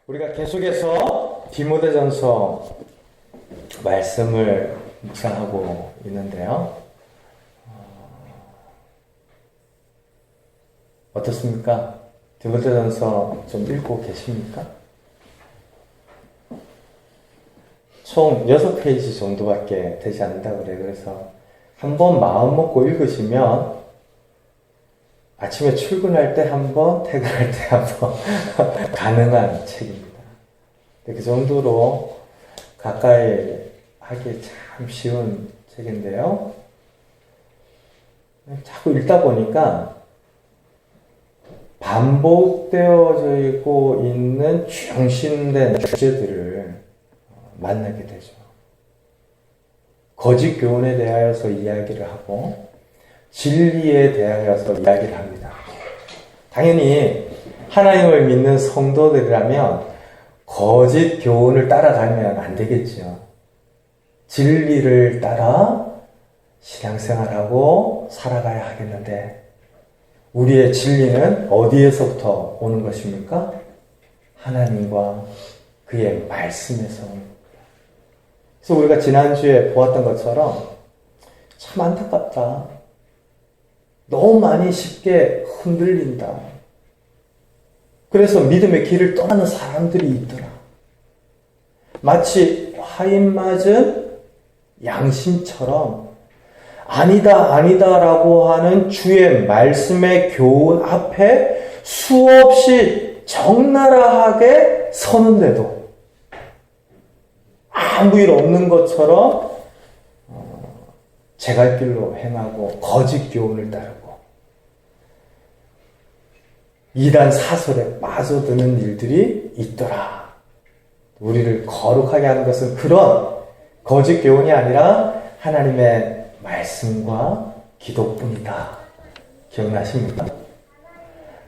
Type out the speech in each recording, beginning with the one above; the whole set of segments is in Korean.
우리가 계속해서 디모데전서 말씀을 묵상하고 있는데요. 어떻습니까? 디모데전서 좀 읽고 계십니까? 총 6페이지 정도밖에 되지 않는다고 그래요. 그래서 한번 마음 먹고 읽으시면 아침에 출근할 때 한 번, 퇴근할 때 한 번 가능한 책입니다. 그 정도로 가까이 하기 참 쉬운 책인데요. 자꾸 읽다 보니까 반복되어져 있고 있는 중심된 주제들을 만나게 되죠. 거짓 교훈에 대하여서 이야기를 하고 진리에 대하여서 이야기를 합니다. 당연히 하나님을 믿는 성도들이라면 거짓 교훈을 따라가면 안 되겠죠. 진리를 따라 신앙생활하고 살아가야 하겠는데 우리의 진리는 어디에서부터 오는 것입니까? 하나님과 그의 말씀에서 옵니다. 그래서 우리가 지난주에 보았던 것처럼 참 안타깝다. 너무 많이 쉽게 흔들린다. 그래서 믿음의 길을 떠나는 사람들이 있더라. 마치 화인 맞은 양심처럼 아니다, 아니다라고 하는 주의 말씀의 교훈 앞에 수없이 적나라하게 서는데도 아무 일 없는 것처럼 제갈길로 행하고 거짓 교훈을 따르고 이단 사설에 빠져드는 일들이 있더라. 우리를 거룩하게 하는 것은 그런 거짓 교훈이 아니라 하나님의 말씀과 기도뿐이다. 기억나십니까?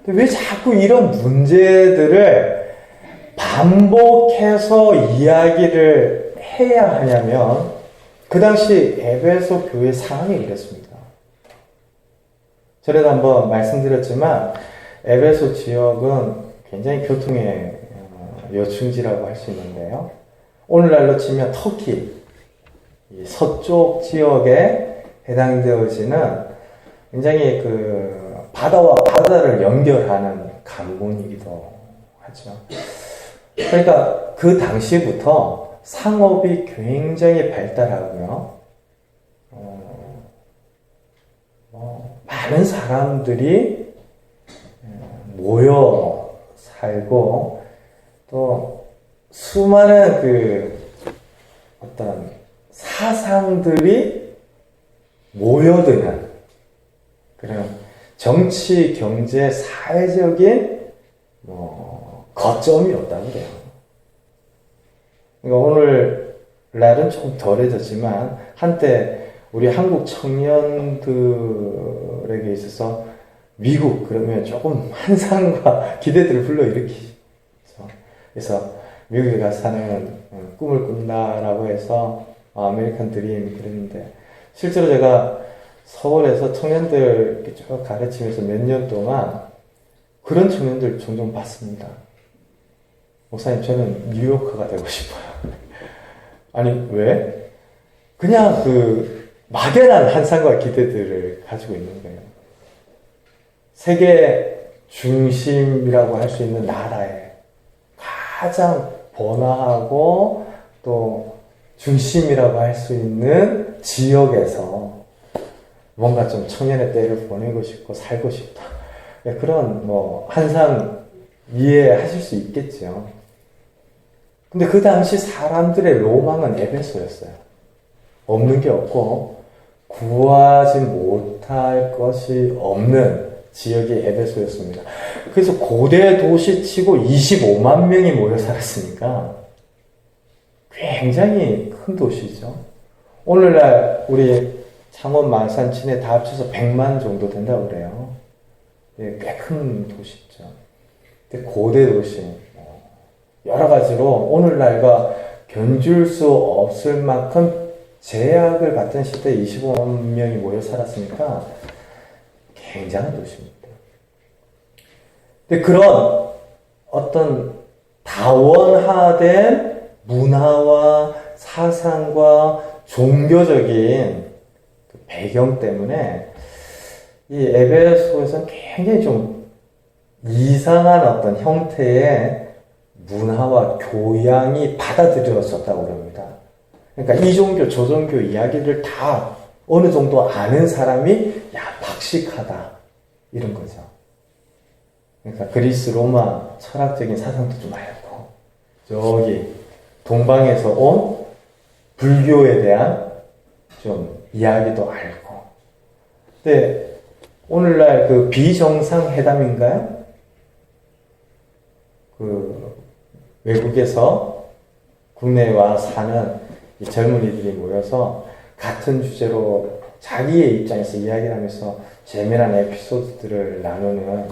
왜 자꾸 이런 문제들을 반복해서 이야기를 해야 하냐면 그 당시 에베소 교회 상황이 이랬습니다. 전에도 한번 말씀드렸지만 에베소 지역은 굉장히 교통의 요충지라고 할 수 있는데요. 오늘날로 치면 터키 서쪽 지역에 해당되어지는 굉장히 그 바다와 바다를 연결하는 관문이기도 하죠. 그러니까 그 당시부터 상업이 굉장히 발달하고요. 많은 사람들이 모여 살고 또 수많은 그 어떤 사상들이 모여드는 그런 정치, 경제, 사회적인 거점이었다고 그래요. 그러니까 오늘날은 좀 덜해졌지만 한때 우리 한국 청년들에게 있어서 미국 그러면 조금 환상과 기대들을 불러일으키죠. 그래서 미국에 가서 사는 꿈을 꾼다라고 해서 아메리칸 드림 그랬는데 실제로 제가 서울에서 청년들 이렇게 쭉 가르치면서 몇 년 동안 그런 청년들 종종 봤습니다. 목사님 저는 뉴요커가 되고 싶어요. 아니 왜? 그냥 그 막연한 환상과 기대들을 가지고 있는 거예요. 세계 중심이라고 할 수 있는 나라에 가장 번화하고 또 중심이라고 할 수 있는 지역에서 뭔가 좀 청년의 때를 보내고 싶고 살고 싶다. 그런 환상 이해하실 수 있겠죠. 근데 그 당시 사람들의 로망은 에베소였어요. 없는 게 없고 구하지 못할 것이 없는 지역이 에베소였습니다. 그래서 고대 도시치고 25만 명이 모여 살았으니까 굉장히 큰 도시죠. 오늘날 우리 창원 마산진에 다 합쳐서 100만 정도 된다고 그래요. 꽤 큰 도시죠. 근데 고대 도시 여러 가지로 오늘날과 견줄 수 없을 만큼 제약을 받던 시대에 25만 명이 모여 살았으니까 굉장한 도시입니다. 근데 그런 어떤 다원화된 문화와 사상과 종교적인 그 배경 때문에 이 에베소에서는 굉장히 좀 이상한 어떤 형태의 문화와 교양이 받아들여졌다고 그럽니다. 그러니까 이 종교, 저 종교 이야기를 다 어느 정도 아는 사람이 야, 박식하다. 이런 거죠. 그러니까 그리스, 로마 철학적인 사상도 좀 알고, 저기 동방에서 온 불교에 대한 좀 이야기도 알고. 근데 오늘날 그 비정상회담인가요? 그 외국에서 국내에 와 사는 이 젊은이들이 모여서 같은 주제로 자기의 입장에서 이야기를 하면서 재미난 에피소드들을 나누는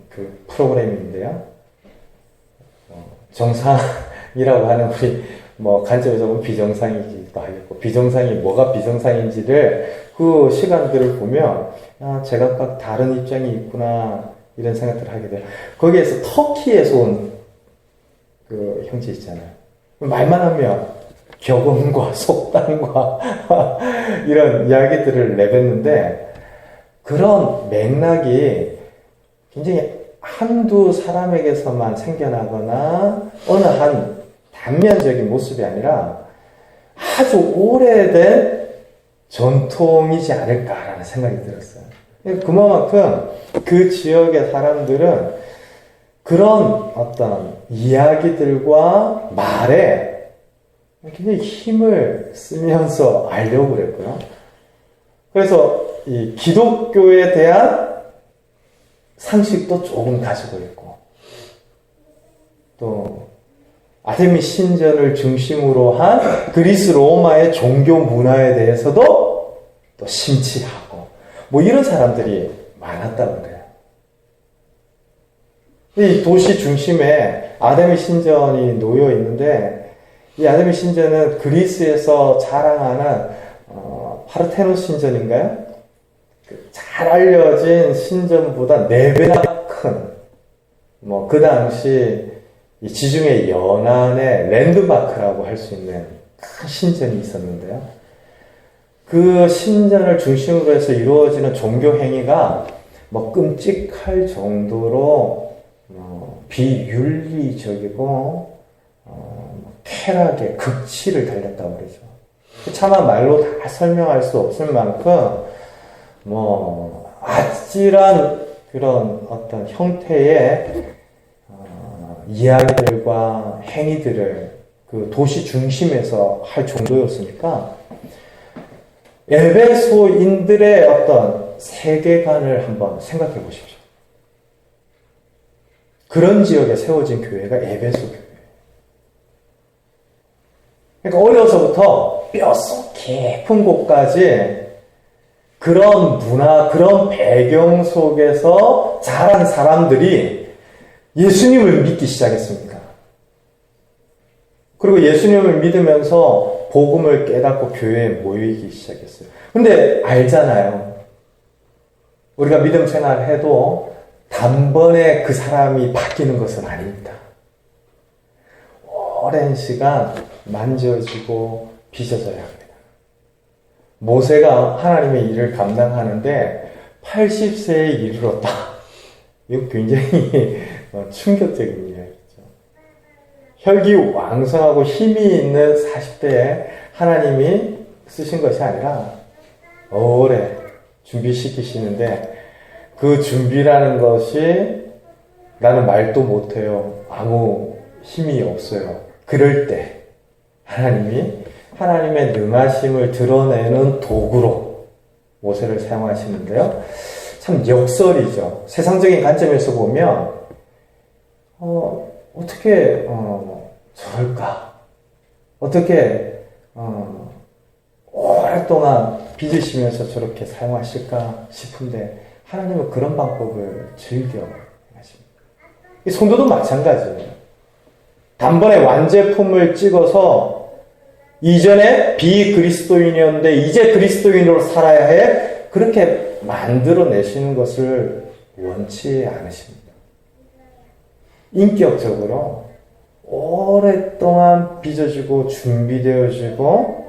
그 프로그램인데요. 정상이라고 하는 우리 관점에서 보면 비정상이기도 하겠고, 비정상이 뭐가 비정상인지를 그 시간들을 보면 제각각 다른 입장이 있구나 이런 생각들을 하게 돼요. 거기에서 터키에서 온 그 형제 있잖아요. 말만 하면 격언과 속담과 이런 이야기들을 내뱉는데, 그런 맥락이 굉장히 한두 사람에게서만 생겨나거나 어느 한 단면적인 모습이 아니라 아주 오래된 전통이지 않을까라는 생각이 들었어요. 그만큼 그 지역의 사람들은 그런 어떤 이야기들과 말에 굉장히 힘을 쓰면서 알려고 그랬고요. 그래서 이 기독교에 대한 상식도 조금 가지고 있고, 또 아데미 신전을 중심으로 한 그리스 로마의 종교 문화에 대해서도 또 심취하고, 이런 사람들이 많았다고 그래요. 이 도시 중심에 아데미 신전이 놓여 있는데, 이 아데미 신전은 그리스에서 자랑하는 파르테논 신전인가요? 잘 알려진 신전보다 4배나 큰, 그 당시 이 지중해 연안의 랜드마크라고 할 수 있는 큰 신전이 있었는데요. 그 신전을 중심으로 해서 이루어지는 종교 행위가 끔찍할 정도로 비윤리적이고 쾌락의 극치를 달렸다고 그러죠. 차마 말로 다 설명할 수 없을 만큼 아찔한 그런 어떤 형태의 이야기들과 행위들을 그 도시 중심에서 할 정도였으니까, 에베소인들의 어떤 세계관을 한번 생각해 보십시오. 그런 지역에 세워진 교회가 에베소 교회예요. 그러니까 어려서부터 뼛속 깊은 곳까지 그런 문화, 그런 배경 속에서 자란 사람들이 예수님을 믿기 시작했습니다. 그리고 예수님을 믿으면서 복음을 깨닫고 교회에 모이기 시작했어요. 근데 알잖아요. 우리가 믿음 생활을 해도 단번에 그 사람이 바뀌는 것은 아닙니다. 오랜 시간 만져지고 빚어져야 합니다. 모세가 하나님의 일을 감당하는데 80세에 이르렀다. 이거 굉장히 충격적인 이야기죠. 혈기왕성하고 힘이 있는 40대에 하나님이 쓰신 것이 아니라 오래 준비시키시는데, 그 준비라는 것이 나는 말도 못해요. 아무 힘이 없어요. 그럴 때 하나님이 하나님의 능하심을 드러내는 도구로 모세를 사용하시는데요. 참 역설이죠. 세상적인 관점에서 보면 어떻게 저럴까? 어떻게 오랫동안 빚으시면서 저렇게 사용하실까 싶은데, 하나님은 그런 방법을 즐겨 하십니다. 성도도 마찬가지예요. 단번에 완제품을 찍어서 이전에 비그리스도인이었는데 이제 그리스도인으로 살아야 해, 그렇게 만들어내시는 것을 원치 않으십니다. 인격적으로 오랫동안 빚어지고 준비되어지고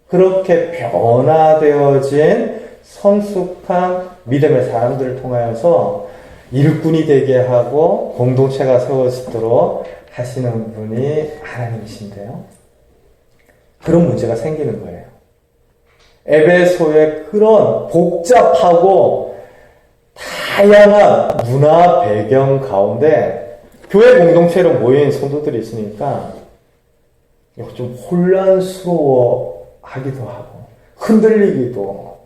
그렇게 변화되어진 성숙한 믿음의 사람들을 통하여서 일꾼이 되게 하고 공동체가 세워지도록 하시는 분이 하나님이신데요. 그런 문제가 생기는 거예요. 에베소의 그런 복잡하고 다양한 문화 배경 가운데 교회 공동체로 모인 성도들이 있으니까 좀 혼란스러워 하기도 하고 흔들리기도 하고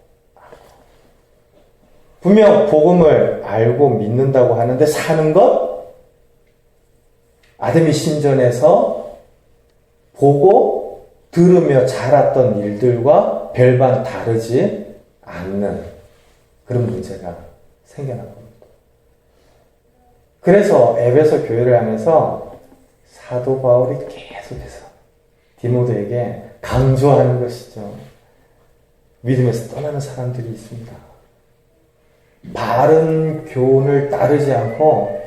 분명 복음을 알고 믿는다고 하는데 사는 것 아담이 신전에서 보고 들으며 자랐던 일들과 별반 다르지 않는 그런 문제가 생겨난 겁니다. 그래서 에베소 교회를 향해서 사도 바울이 계속해서 디모데에게 강조하는 것이죠. 믿음에서 떠나는 사람들이 있습니다. 바른 교훈을 따르지 않고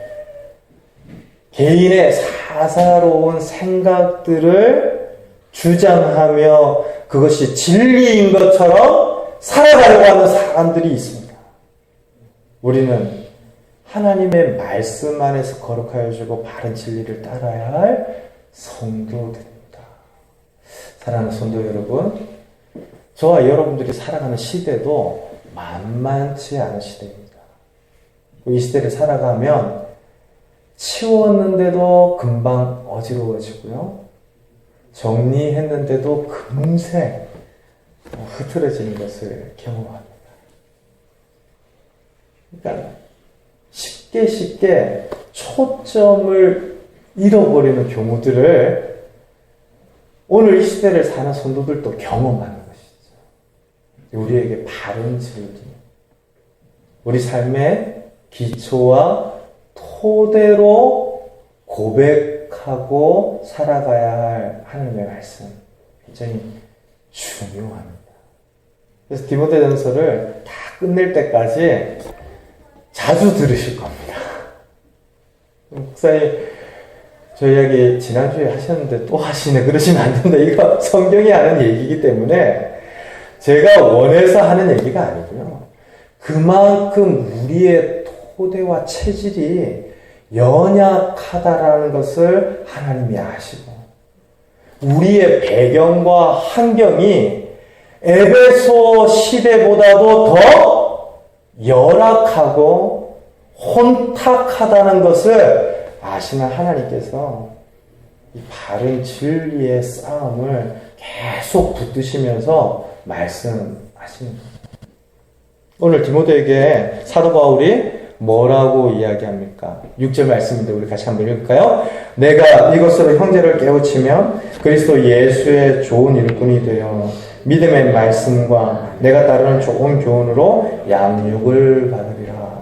개인의 사사로운 생각들을 주장하며 그것이 진리인 것처럼 살아가려고 하는 사람들이 있습니다. 우리는 하나님의 말씀 안에서 거룩하여 주고 바른 진리를 따라야 할 성도들입니다. 사랑하는 성도 여러분, 저와 여러분들이 살아가는 시대도 만만치 않은 시대입니다. 이 시대를 살아가면 치웠는데도 금방 어지러워지고요. 정리했는데도 금세 흐트러지는 것을 경험합니다. 그러니까 쉽게 초점을 잃어버리는 경우들을 오늘 이 시대를 사는 성도들도 경험하는 것이죠. 우리에게 바른 진리, 우리 삶의 기초와 토대로 고백하고 살아가야 할 하나님의 말씀, 굉장히 중요합니다. 그래서 디모데전서를 다 끝낼 때까지 자주 들으실 겁니다. 목사님, 저 이야기 지난주에 하셨는데 또 하시네. 그러시면 안 된다. 이거 성경이 하는 얘기이기 때문에 제가 원해서 하는 얘기가 아니고요. 그만큼 우리의 토대와 체질이 연약하다라는 것을 하나님이 아시고 우리의 배경과 환경이 에베소 시대보다도 더 열악하고 혼탁하다는 것을 아시는 하나님께서 이 바른 진리의 싸움을 계속 붙드시면서 말씀하시는 겁니다. 오늘 디모데에게 사도 바울이 뭐라고 이야기합니까? 6절 말씀인데 우리 같이 한번 읽을까요? 내가 이것으로 형제를 깨우치면 그리스도 예수의 좋은 일꾼이 되어 믿음의 말씀과 내가 따르는 좋은 교훈으로 양육을 받으리라.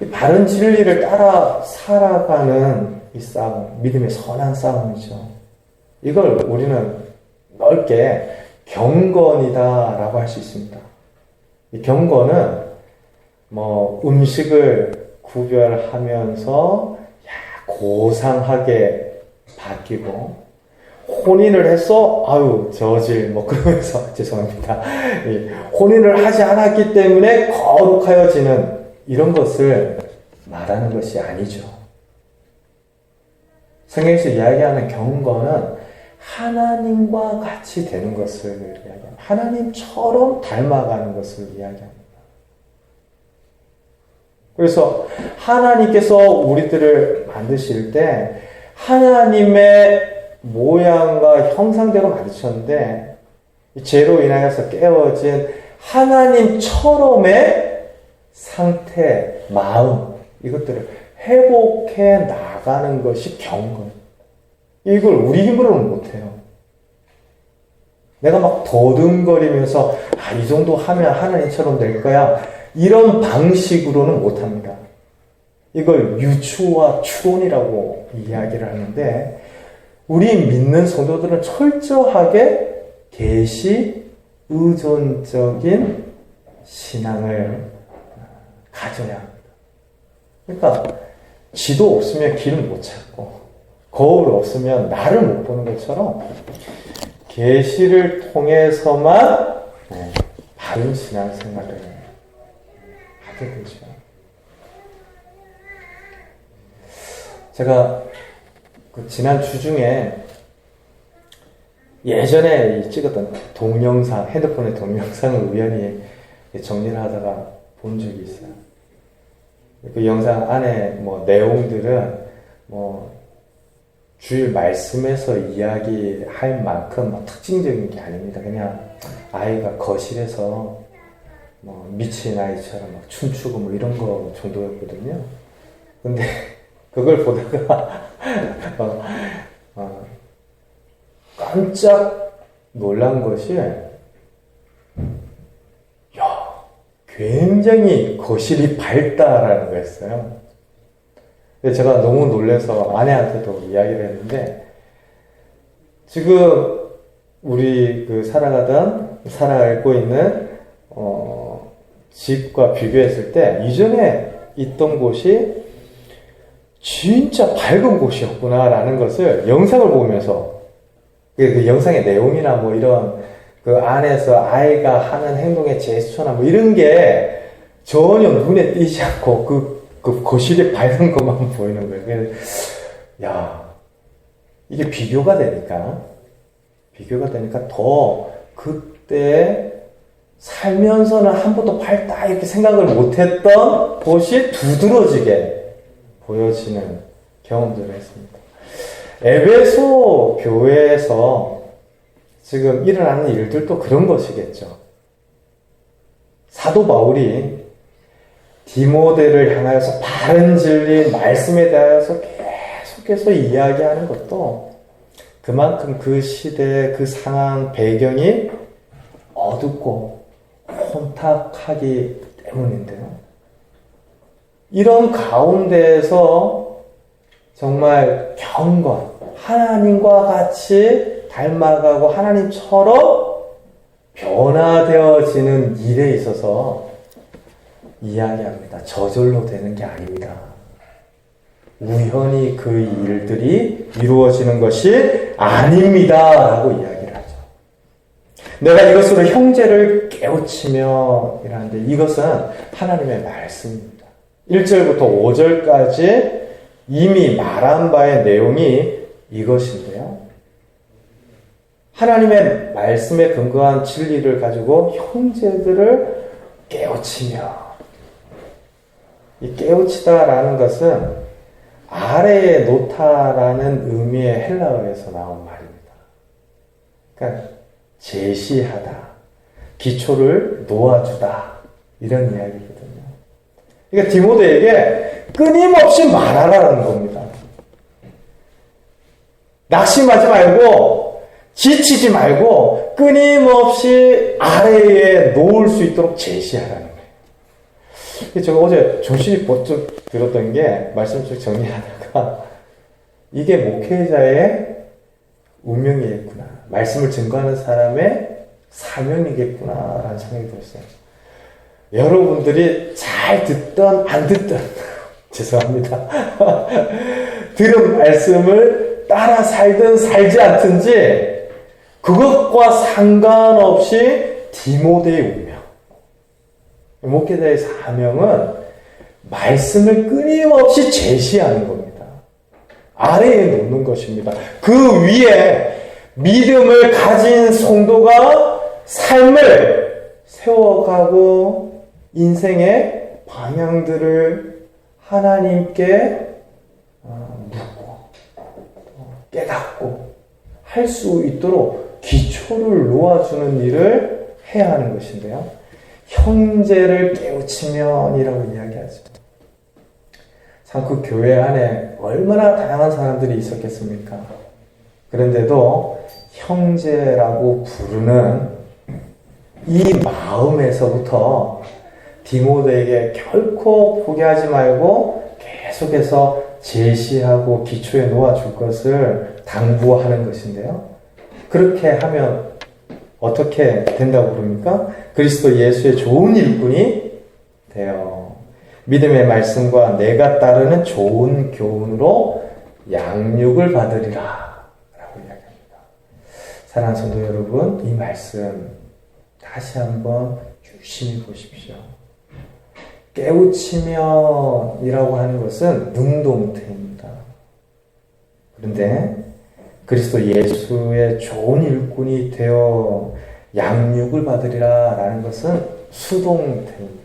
이 바른 진리를 따라 살아가는 이 싸움, 믿음의 선한 싸움이죠. 이걸 우리는 넓게 경건이다라고 할 수 있습니다. 이 경건은 음식을 구별하면서 고상하게 바뀌고 혼인을 해서 저질 그러면서 죄송합니다. 혼인을 하지 않았기 때문에 거룩하여지는 이런 것을 말하는 것이 아니죠. 성경에서 이야기하는 경건은 하나님과 같이 되는 것을 이야기합니다. 하나님처럼 닮아가는 것을 이야기합니다. 그래서 하나님께서 우리들을 만드실 때 하나님의 모양과 형상대로 만드셨는데 죄로 인하여서 깨어진 하나님처럼의 상태, 마음 이것들을 회복해 나가는 것이 경건. 이걸 우리 힘으로는 못해요. 내가 막 더듬거리면서 이 정도 하면 하나님처럼 될 거야. 이런 방식으로는 못합니다. 이걸 유추와 추론이라고 이야기를 하는데 우리 믿는 성도들은 철저하게 계시 의존적인 신앙을 가져야 합니다. 그러니까 지도 없으면 길을 못 찾고 거울 없으면 나를 못 보는 것처럼 계시를 통해서만 바른 신앙생활을 하게 되죠. 제가 그 지난 주 중에 예전에 찍었던 동영상, 핸드폰의 동영상을 우연히 정리를 하다가 본 적이 있어요. 그 영상 안에 뭐 내용들은 뭐 주일 말씀에서 이야기할 만큼 뭐 특징적인 게 아닙니다. 그냥 아이가 거실에서 뭐 미친 아이처럼 막 춤추고 뭐 이런 거 정도였거든요. 근데 그걸 보다가 깜짝 놀란 것이 굉장히 거실이 밝다라는 거였어요. 제가 너무 놀라서 아내한테도 이야기를 했는데 지금 우리 그 살아가고 있는 집과 비교했을 때 이전에 있던 곳이 진짜 밝은 곳이었구나라는 것을 영상을 보면서 그 영상의 내용이나 뭐 이런 그 안에서 아이가 하는 행동의 제스처나 뭐 이런 게 전혀 눈에 띄지 않고 그 거실이 밝은 것만 보이는 거예요. 야, 이게 비교가 되니까 더 그때 살면서는 한 번도 밝다 이렇게 생각을 못했던 곳이 두드러지게 보여지는 경험들을 했습니다. 에베소 교회에서 지금 일어나는 일들도 그런 것이겠죠. 사도 바울이 디모데를 향하여서 바른 진리 말씀에 대하여서 계속해서 이야기하는 것도 그만큼 그 시대 그 상황 배경이 어둡고 혼탁하기 때문인데요. 이런 가운데에서 정말 경건, 하나님과 같이 닮아가고 하나님처럼 변화되어지는 일에 있어서 이야기합니다. 저절로 되는 게 아닙니다. 우연히 그 일들이 이루어지는 것이 아닙니다. 라고 이야기를 하죠. 내가 이것으로 형제를 깨우치며 이라는데 이것은 하나님의 말씀입니다. 1절부터 5절까지 이미 말한 바의 내용이 이것인데요. 하나님의 말씀에 근거한 진리를 가지고 형제들을 깨우치며, 이 깨우치다라는 것은 아래에 놓다라는 의미의 헬라어에서 나온 말입니다. 그러니까 제시하다, 기초를 놓아주다 이런 이야기거든요. 그러니까 디모데에게 끊임없이 말하라는 겁니다. 낙심하지 말고 지치지 말고 끊임없이 아래에 놓을 수 있도록 제시하라는 거예요. 제가 어제 조실이 번쩍 들었던 게 말씀 쭉 정리하다가 이게 목회자의 운명이겠구나. 말씀을 증거하는 사람의 사명이겠구나 라는 생각이 들었어요. 여러분들이 잘 듣든 안 듣든 죄송합니다. 들은 말씀을 따라 살든 살지 않든지 그것과 상관없이 디모데의 운명, 목회자의 사명은 말씀을 끊임없이 제시하는 겁니다. 아래에 놓는 것입니다. 그 위에 믿음을 가진 성도가 삶을 세워가고 인생의 방향들을 하나님께 묻고 깨닫고 할 수 있도록 기초를 놓아주는 일을 해야 하는 것인데요. 형제를 깨우치면이라고 이야기하죠. 참 그 교회 안에 얼마나 다양한 사람들이 있었겠습니까? 그런데도 형제라고 부르는 이 마음에서부터 디모데에게 결코 포기하지 말고 계속해서 제시하고 기초에 놓아줄 것을 당부하는 것인데요. 그렇게 하면 어떻게 된다고 그럽니까? 그리스도 예수의 좋은 일꾼이 되어 믿음의 말씀과 내가 따르는 좋은 교훈으로 양육을 받으리라 라고 이야기합니다. 사랑하는 성도 여러분, 이 말씀 다시 한번 유심히 보십시오. 깨우치면이라고 하는 것은 능동태입니다. 그런데 그리스도 예수의 좋은 일꾼이 되어 양육을 받으리라 라는 것은 수동태입니다.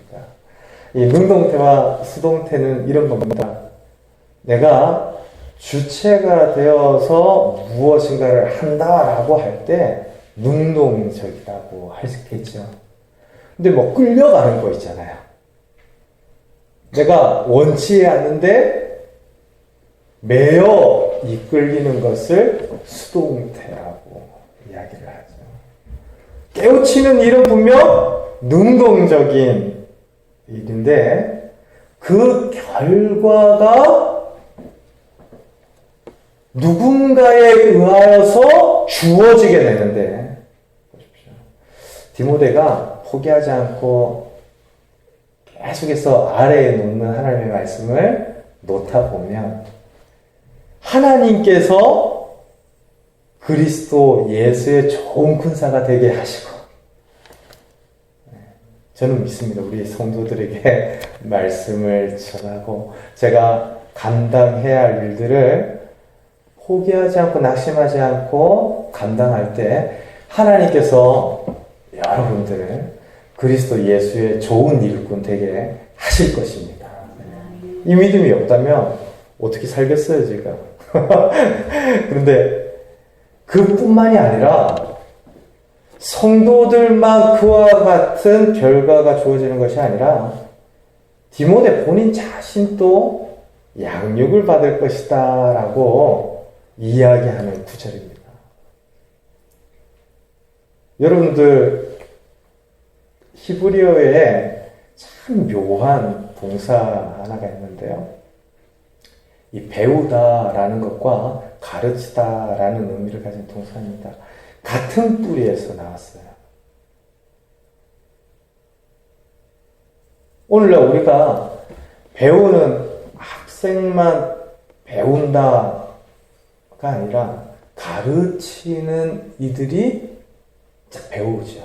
이 능동태와 수동태는 이런 겁니다. 내가 주체가 되어서 무엇인가를 한다라고 할 때 능동적이라고 할 수 있겠죠. 근데 뭐 끌려가는 거 있잖아요. 내가 원치 않는데 매여 이끌리는 것을 수동태라고 이야기를 하죠. 깨우치는 일은 분명 능동적인 일인데 그 결과가 누군가에 의하여서 주어지게 되는데, 보십시오. 디모데가 포기하지 않고 계속해서 아래에 놓는 하나님의 말씀을 놓다 보면 하나님께서 그리스도 예수의 좋은 군사가 되게 하시고, 저는 믿습니다. 우리 성도들에게 말씀을 전하고 제가 감당해야 할 일들을 포기하지 않고 낙심하지 않고 감당할 때 하나님께서 여러분들을 그리스도 예수의 좋은 일꾼 되게 하실 것입니다. 이 믿음이 없다면 어떻게 살겠어요, 지금? 그런데 그뿐만이 아니라 성도들만 그와 같은 결과가 주어지는 것이 아니라 디모데 본인 자신도 양육을 받을 것이다 라고 이야기하는 구절입니다. 여러분들 히브리어에 참 묘한 동사 하나가 있는데요. 이 배우다라는 것과 가르치다라는 의미를 가진 동사입니다. 같은 뿌리에서 나왔어요. 오늘날 우리가 배우는 학생만 배운다가 아니라 가르치는 이들이 배우죠.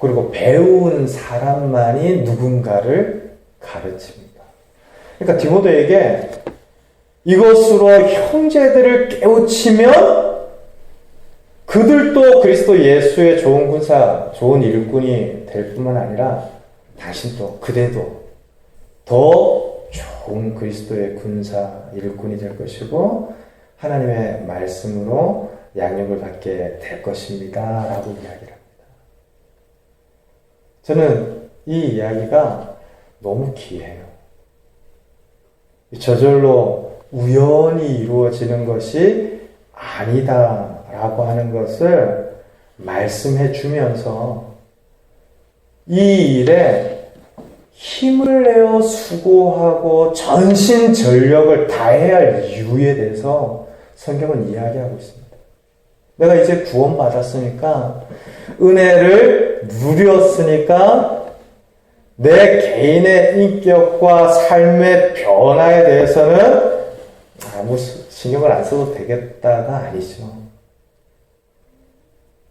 그리고 배운 사람만이 누군가를 가르칩니다. 그러니까 디모데에게 이것으로 형제들을 깨우치면 그들도 그리스도 예수의 좋은 군사, 좋은 일꾼이 될 뿐만 아니라 당신도, 그대도 더 좋은 그리스도의 군사, 일꾼이 될 것이고 하나님의 말씀으로 양육을 받게 될 것입니다 라고 이야기를 합니다. 저는 이 이야기가 너무 귀해요. 저절로 우연히 이루어지는 것이 아니다라고 하는 것을 말씀해 주면서 이 일에 힘을 내어 수고하고 전신전력을 다해야 할 이유에 대해서 성경은 이야기하고 있습니다. 내가 이제 구원받았으니까, 은혜를 누렸으니까 내 개인의 인격과 삶의 변화에 대해서는 아무 신경을 안 써도 되겠다가 아니죠.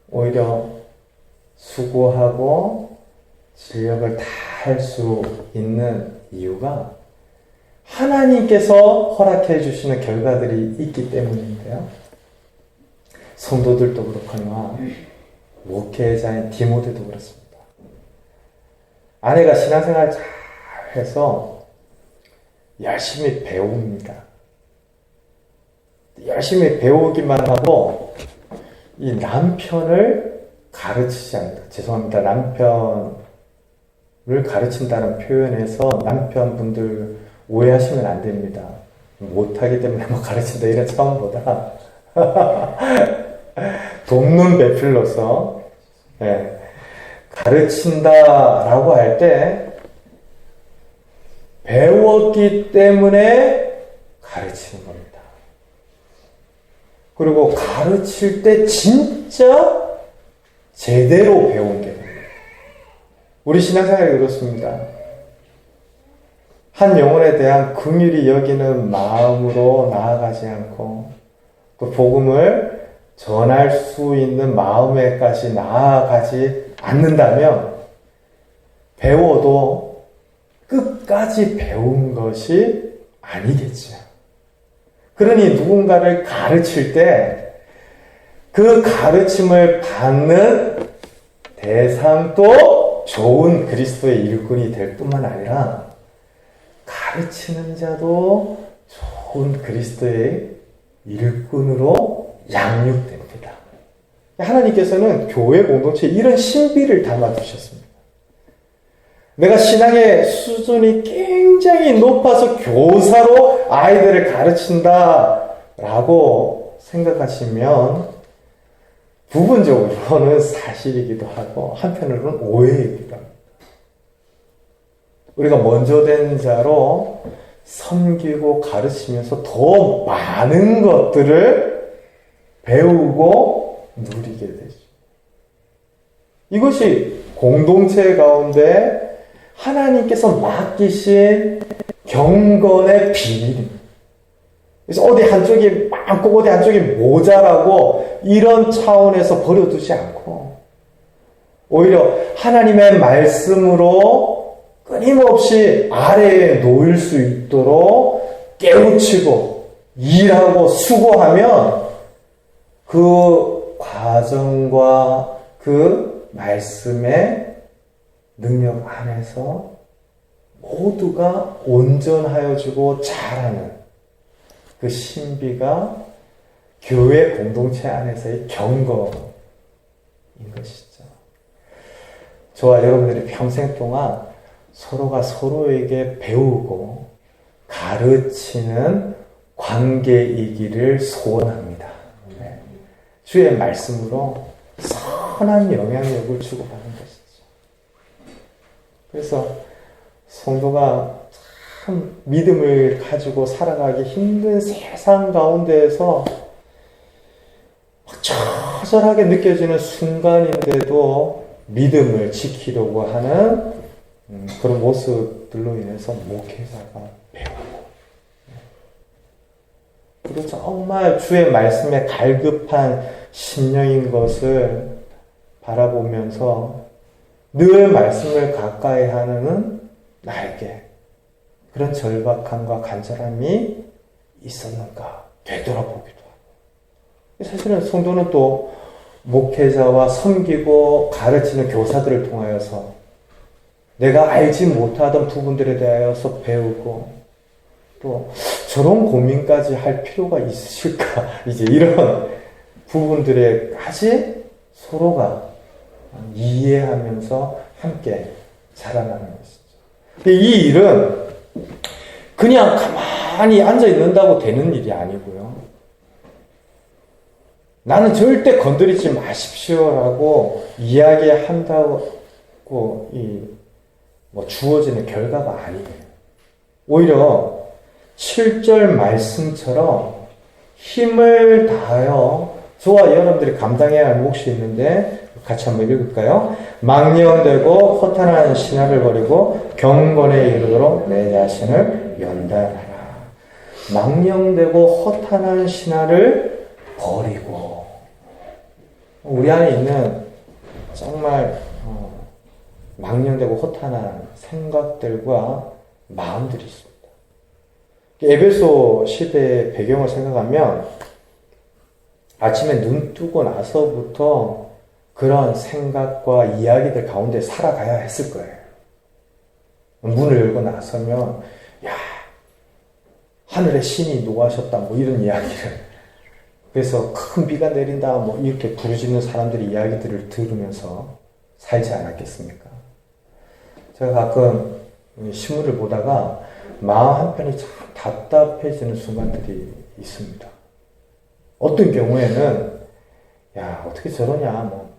오히려 수고하고 진력을 다할 수 있는 이유가 하나님께서 허락해 주시는 결과들이 있기 때문인데요. 성도들도 그렇거니와 목회자인 디모데도 그렇습니다. 아내가 신앙생활 잘 해서 열심히 배웁니다. 열심히 배우기만 하고 이 남편을 가르치지 않는다. 죄송합니다. 남편을 가르친다는 표현에서 남편분들 오해하시면 안 됩니다. 못하기 때문에 뭐 가르친다 이런 차원보다 돕는 배필로서 가르친다라고 할 때 배웠기 때문에 가르치는 겁니다. 그리고 가르칠 때 진짜 제대로 배운 게 됩니다. 우리 신앙생활이 그렇습니다. 한 영혼에 대한 긍휼히 여기는 마음으로 나아가지 않고 그 복음을 전할 수 있는 마음에까지 나아가지 않는다면 배워도 끝까지 배운 것이 아니겠죠. 그러니 누군가를 가르칠 때 그 가르침을 받는 대상도 좋은 그리스도의 일꾼이 될 뿐만 아니라 가르치는 자도 좋은 그리스도의 일꾼으로 양육됩니다. 하나님께서는 교회 공동체에 이런 신비를 담아두셨습니다. 내가 신앙의 수준이 굉장히 높아서 교사로 아이들을 가르친다라고 생각하시면 부분적으로는 사실이기도 하고 한편으로는 오해이기도 합니다. 우리가 먼저 된 자로 섬기고 가르치면서 더 많은 것들을 배우고 누리게 되죠. 이것이 공동체 가운데 하나님께서 맡기신 경건의 비밀입니다. 그래서 어디 한쪽이 많고 어디 한쪽이 모자라고 이런 차원에서 버려두지 않고 오히려 하나님의 말씀으로 끊임없이 아래에 놓일 수 있도록 깨우치고 일하고 수고하면 그 과정과 그 말씀의 능력 안에서 모두가 온전하여지고 자라는 그 신비가 교회 공동체 안에서의 경건인 것이죠. 저와 여러분들이 평생 동안 서로가 서로에게 배우고 가르치는 관계이기를 소원합니다. 네. 주의 말씀으로 선한 영향력을 주고받는 것이죠. 그래서 성도가 참 믿음을 가지고 살아가기 힘든 세상 가운데에서 처절하게 느껴지는 순간인데도 믿음을 지키려고 하는 그런 모습들로 인해서 목회자가 배우고 그리고 정말 주의 말씀에 갈급한 심령인 것을 바라보면서 늘 말씀을 가까이 하는 나에게 그런 절박함과 간절함이 있었는가 되돌아보기도 하고 사실은 성도는 또 목회자와 섬기고 가르치는 교사들을 통하여서 내가 알지 못하던 부분들에 대하여서 배우고 또 저런 고민까지 할 필요가 있으실까 이제 이런 부분들에까지 서로가 이해하면서 함께 자라나는 것이죠. 이 일은 그냥 가만히 앉아 있는다고 되는 일이 아니고요. 나는 절대 건드리지 마십시오라고 이야기한다고 주어지는 결과가 아니에요. 오히려 7절 말씀처럼 힘을 다하여 저와 여러분들이 감당해야 할 몫이 있는데 같이 한번 읽을까요? 망령되고 허탄한 신화를 버리고 경건에 이르도록 내 자신을 연단하라. 망령되고 허탄한 신화를 버리고 우리 안에 있는 정말 망령되고 허탄한 생각들과 마음들이 있습니다. 에베소 시대의 배경을 생각하면 아침에 눈 뜨고 나서부터 그런 생각과 이야기들 가운데 살아가야 했을 거예요. 문을 열고 나서면 야 하늘의 신이 노하셨다 뭐 이런 이야기를 그래서 큰 비가 내린다 뭐 이렇게 부르짖는 사람들의 이야기들을 들으면서 살지 않았겠습니까? 제가 가끔 신문을 보다가 마음 한편이 참 답답해지는 순간들이 있습니다. 어떤 경우에는 야 어떻게 저러냐 뭐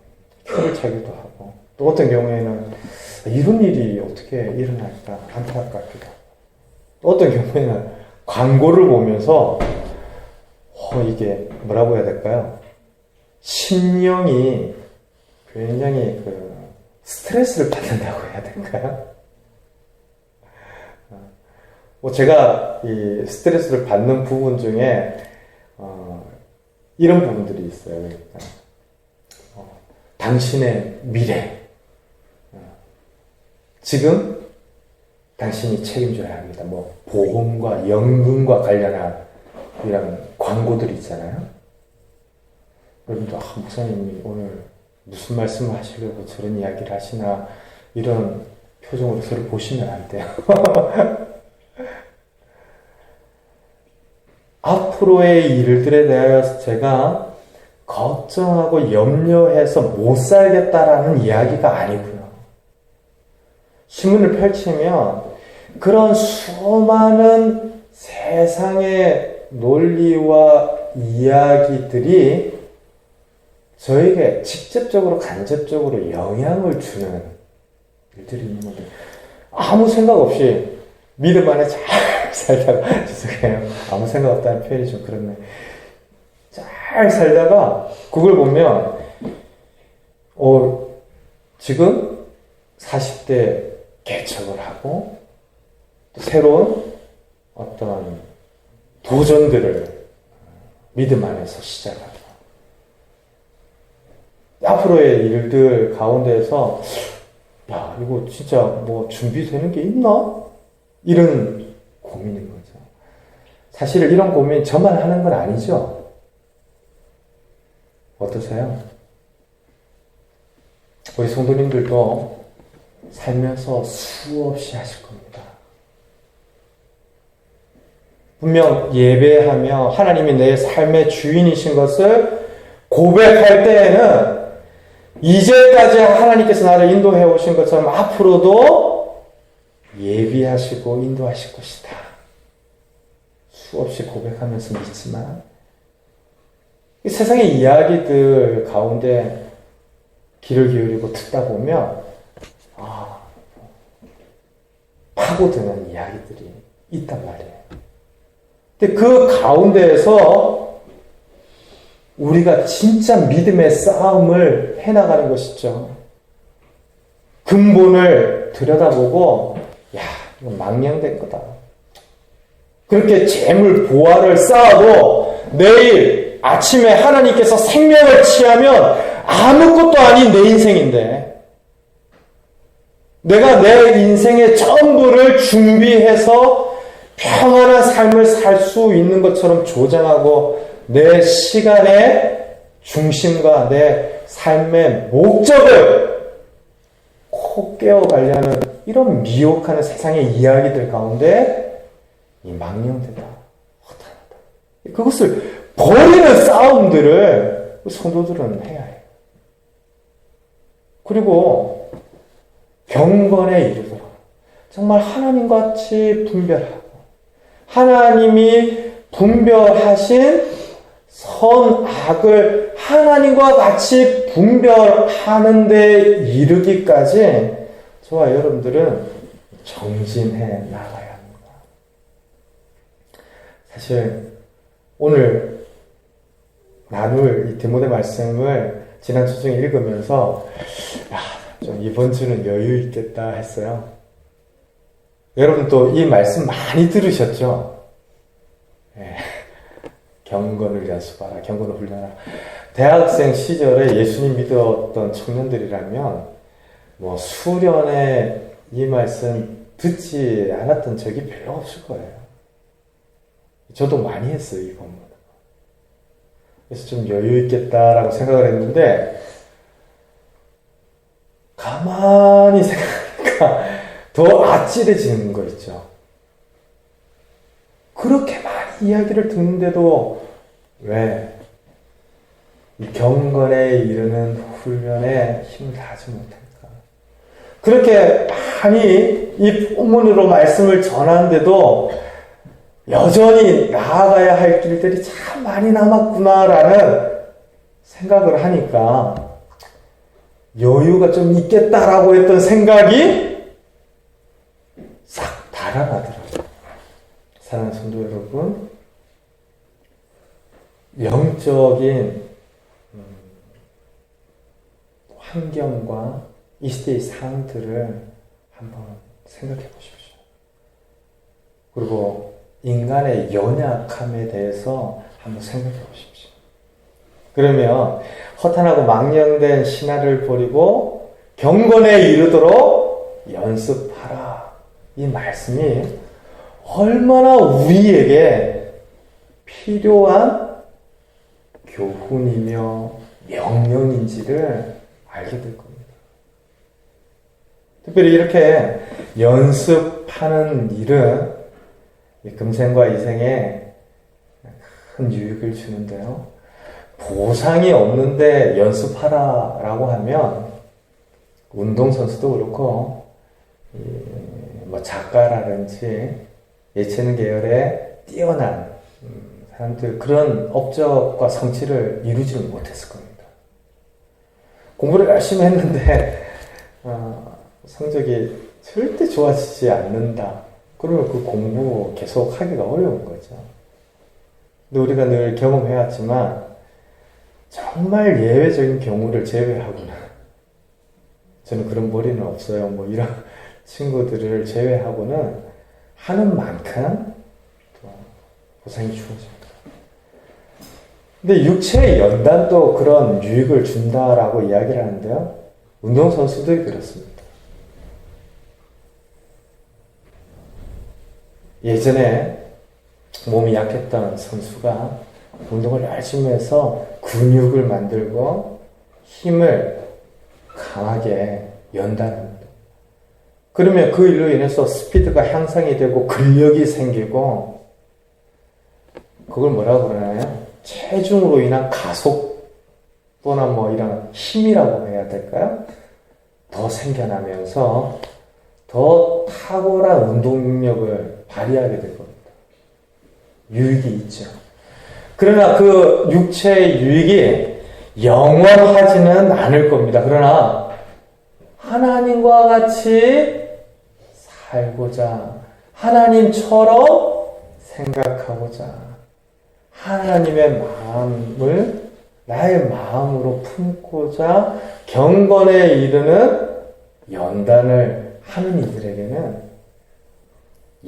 혀를 차기도 하고 또 어떤 경우에는 이런 일이 어떻게 일어날까 안타깝기도 하고 또 어떤 경우에는 광고를 보면서 이게 뭐라고 해야 될까요? 심령이 굉장히 스트레스를 받는다고 해야 될까요? 뭐 제가 이 스트레스를 받는 부분 중에 이런 부분들이 있어요. 그러니까 당신의 미래, 지금 당신이 책임져야 합니다. 뭐 보험과 연금과 관련한 이런 광고들이 있잖아요. 여러분도 목사님이 오늘 무슨 말씀을 하시려고 저런 이야기를 하시나 이런 표정으로 서로 보시면 안 돼요. 앞으로의 일들에 대하여 제가 걱정하고 염려해서 못 살겠다라는 이야기가 아니고요. 신문을 펼치면 그런 수많은 세상의 논리와 이야기들이 저에게 직접적으로 간접적으로 영향을 주는 일들이 있는 건데 아무 생각 없이 믿음 안에 잘 살다가 죄송해요. 아무 생각 없다는 표현이 좀 그렇네. 잘 살다가 그걸 보면 지금 40대 개척을 하고 또 새로운 어떤 도전들을 믿음 안에서 시작하고 앞으로의 일들 가운데에서 야 이거 진짜 뭐 준비되는 게 있나? 이런 고민인 거죠. 사실 이런 고민 저만 하는 건 아니죠. 어떠세요? 우리 성도님들도 살면서 수없이 하실 겁니다. 분명 예배하며 하나님이 내 삶의 주인이신 것을 고백할 때에는 이제까지 하나님께서 나를 인도해 오신 것처럼 앞으로도 예비하시고 인도하실 것이다. 수없이 고백하면서 믿지만 이 세상의 이야기들 가운데 귀를 기울이고 듣다 보면 파고드는 이야기들이 있단 말이에요. 근데 그 가운데에서 우리가 진짜 믿음의 싸움을 해나가는 것이죠. 근본을 들여다보고 이건 망령된 거다. 그렇게 재물 보화를 쌓아도 내일 아침에 하나님께서 생명을 취하면 아무것도 아닌 내 인생인데 내가 내 인생의 전부를 준비해서 평안한 삶을 살 수 있는 것처럼 조장하고 내 시간의 중심과 내 삶의 목적을 콕 깨어가려는 이런 미혹하는 세상의 이야기들 가운데 이 망령되다, 허탄하다. 그것을 버리는 싸움들을 성도들은 해야 해요. 그리고 경건에 이르도록 정말 하나님과 같이 분별하고 하나님이 분별하신 선악을 하나님과 같이 분별하는 데 이르기까지 저와 여러분들은 정진해 나가야 합니다. 사실 오늘 나눌 이 디모데 말씀을 지난주 중에 읽으면서 좀 이번 주는 여유 있겠다 했어요. 여러분 또 이 말씀 많이 들으셨죠? 경건을 연습하라, 경건을 훈련하라. 대학생 시절에 예수님 믿었던 청년들이라면 뭐 수련의 이 말씀 듣지 않았던 적이 별로 없을 거예요. 저도 많이 했어요, 이 본문. 그래서 좀 여유 있겠다라고 생각을 했는데 가만히 생각하니까 더 아찔해지는 거 있죠. 그렇게 많이 이야기를 듣는데도 왜 이 경건에 이르는 훈련에 힘을 다하지 못할까? 그렇게 많이 이 본문으로 말씀을 전하는데도 여전히 나아가야 할 길들이 참 많이 남았구나라는 생각을 하니까 여유가 좀 있겠다라고 했던 생각이 싹 달아나더라고요. 사랑하는 성도 여러분, 영적인 환경과 이 시대의 상황들을 한번 생각해 보십시오. 그리고 인간의 연약함에 대해서 한번 생각해 보십시오. 그러면 허탄하고 망령된 신화를 버리고 경건에 이르도록 연습하라. 이 말씀이 얼마나 우리에게 필요한 교훈이며 명령인지를 알게 될 겁니다. 특별히 이렇게 연습하는 일은 금생과 이생에 큰 유익을 주는데요. 보상이 없는데 연습하라라고 하면 운동선수도 그렇고 뭐 작가라든지 예체능 계열에 뛰어난 사람들 그런 업적과 성취를 이루지는 못했을 겁니다. 공부를 열심히 했는데 성적이 절대 좋아지지 않는다. 그러면 그 공부 계속 하기가 어려운 거죠. 근데 우리가 늘 경험해왔지만 정말 예외적인 경우를 제외하고는 저는 그런 머리는 없어요. 뭐 이런 친구들을 제외하고는 하는 만큼 보상이 주어집니다. 근데 육체의 연단도 그런 유익을 준다라고 이야기를 하는데요. 운동선수들이 그렇습니다. 예전에 몸이 약했던 선수가 운동을 열심히 해서 근육을 만들고 힘을 강하게 연단합니다. 그러면 그 일로 인해서 스피드가 향상이 되고 근력이 생기고 그걸 뭐라고 그러나요? 체중으로 인한 가속 또는 뭐 이런 힘이라고 해야 될까요? 더 생겨나면서 더 탁월한 운동 능력을 발휘하게 될 겁니다. 유익이 있죠. 그러나 그 육체의 유익이 영원하지는 않을 겁니다. 그러나 하나님과 같이 살고자 하나님처럼 생각하고자 하나님의 마음을 나의 마음으로 품고자 경건에 이르는 연단을 하는 이들에게는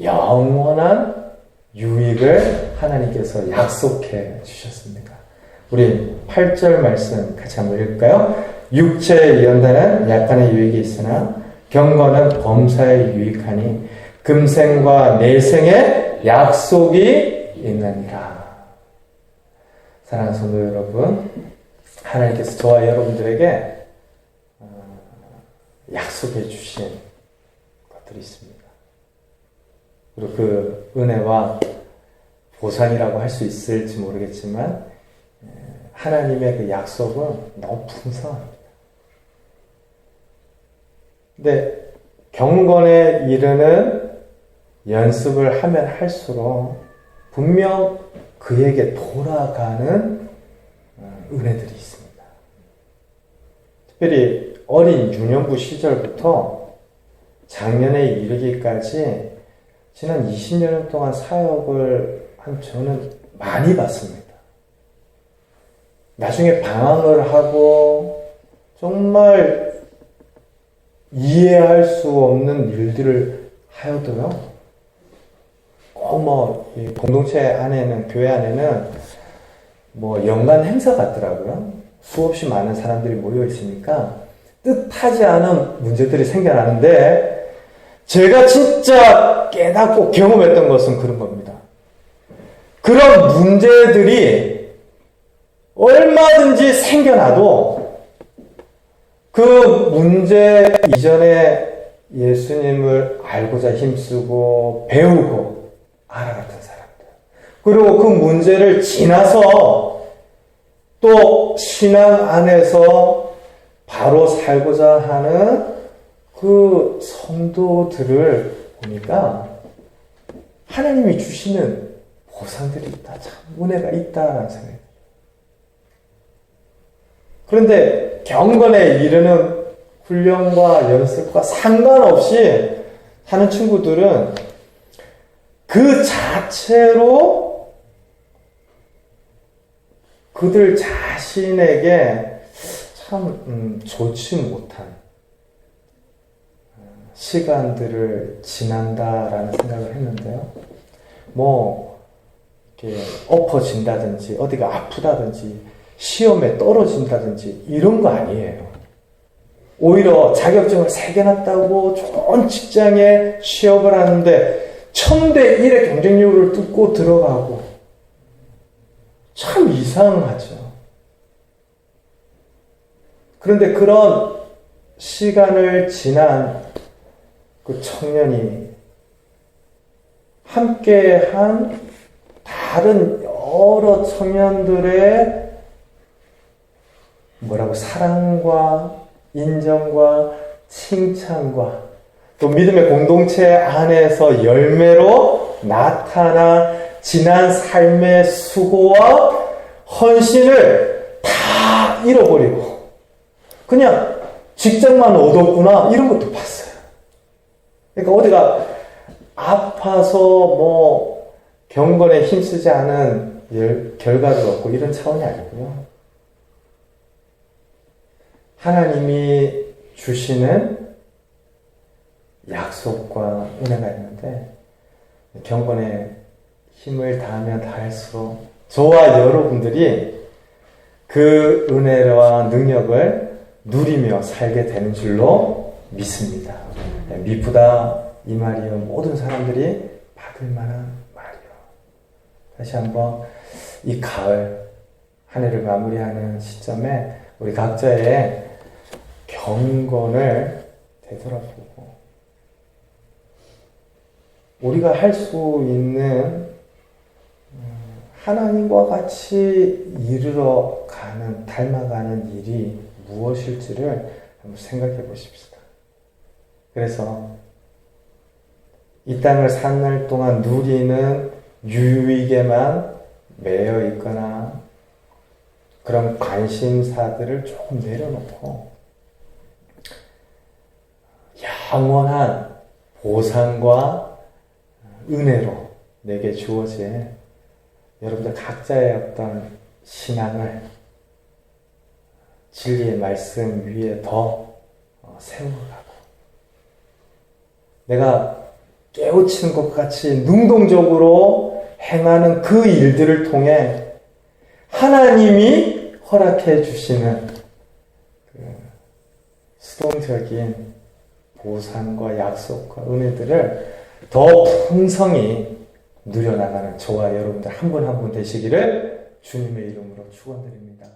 영원한 유익을 하나님께서 약속해 주셨습니다. 우리 8절 말씀 같이 한번 읽을까요? 육체의 연단은 약간의 유익이 있으나 경건은 범사에 유익하니 금생과 내생의 약속이 있느니라. 사랑하는 성도 여러분, 하나님께서 저와 여러분들에게 약속해 주신 것들이 있습니다. 그리고 그 은혜와 보상이라고 할 수 있을지 모르겠지만 하나님의 그 약속은 너무 풍성합니다. 근데 경건에 이르는 연습을 하면 할수록 분명 그에게 돌아가는 은혜들이 있습니다. 특별히 어린 유년부 시절부터 장년에 이르기까지 지난 20년 동안 사역을 한 저는 많이 봤습니다. 나중에 방황을 하고 정말 이해할 수 없는 일들을 하여도요. 공동체 안에는, 교회 안에는 연간 행사 같더라고요. 수없이 많은 사람들이 모여 있으니까 뜻하지 않은 문제들이 생겨나는데 제가 진짜 깨닫고 경험했던 것은 그런 겁니다. 그런 문제들이 얼마든지 생겨나도 그 문제 이전에 예수님을 알고자 힘쓰고 배우고 알아갔던 사람들, 그리고 그 문제를 지나서 또 신앙 안에서 바로 살고자 하는 그 성도들을 보니까 하나님이 주시는 보상들이 있다, 참 은혜가 있다라는 생각이. 그런데 경건에 이르는 훈련과 연습과 상관없이 하는 친구들은 그 자체로 그들 자신에게 참 좋지 못한 시간들을 지난다라는 생각을 했는데요. 뭐 이렇게 엎어진다든지 어디가 아프다든지 시험에 떨어진다든지 이런 거 아니에요. 오히려 자격증을 3개나 따고 좋은 직장에 취업을 하는데 1000대 1의 경쟁률을 뚫고 들어가고 참 이상하죠. 그런데 그런 시간을 지난 그 청년이 함께한 다른 여러 청년들의 사랑과 인정과 칭찬과 또 믿음의 공동체 안에서 열매로 나타나 지난 삶의 수고와 헌신을 다 잃어버리고 그냥 직장만 얻었구나 이런 것도 봤어요. 그러니까 어디가 아파서 뭐 경건에 힘쓰지 않은 결과를 얻고 이런 차원이 아니고요. 하나님이 주시는 약속과 은혜가 있는데 경건에 힘을 다하면 다할수록 저와 여러분들이 그 은혜와 능력을 누리며 살게 되는 줄로 믿습니다. 미쁘다 이 말이요 모든 사람들이 받을 만한 말이요. 다시 한번 이 가을 한 해를 마무리하는 시점에 우리 각자의 경건을 되돌아보고 우리가 할 수 있는 하나님과 같이 이르러 가는 닮아가는 일이 무엇일지를 한번 생각해 보십시다. 그래서 이 땅을 산 날 동안 누리는 유익에만 매여 있거나 그런 관심사들을 조금 내려놓고 영원한 보상과 은혜로 내게 주어진 여러분들 각자의 어떤 신앙을 진리의 말씀 위에 더 세워가고 내가 깨우치는 것 같이 능동적으로 행하는 그 일들을 통해 하나님이 허락해 주시는 그 수동적인 보상과 약속과 은혜들을 더 풍성히 누려나가는 저와 여러분들 한 분 한 분 되시기를 주님의 이름으로 축원드립니다.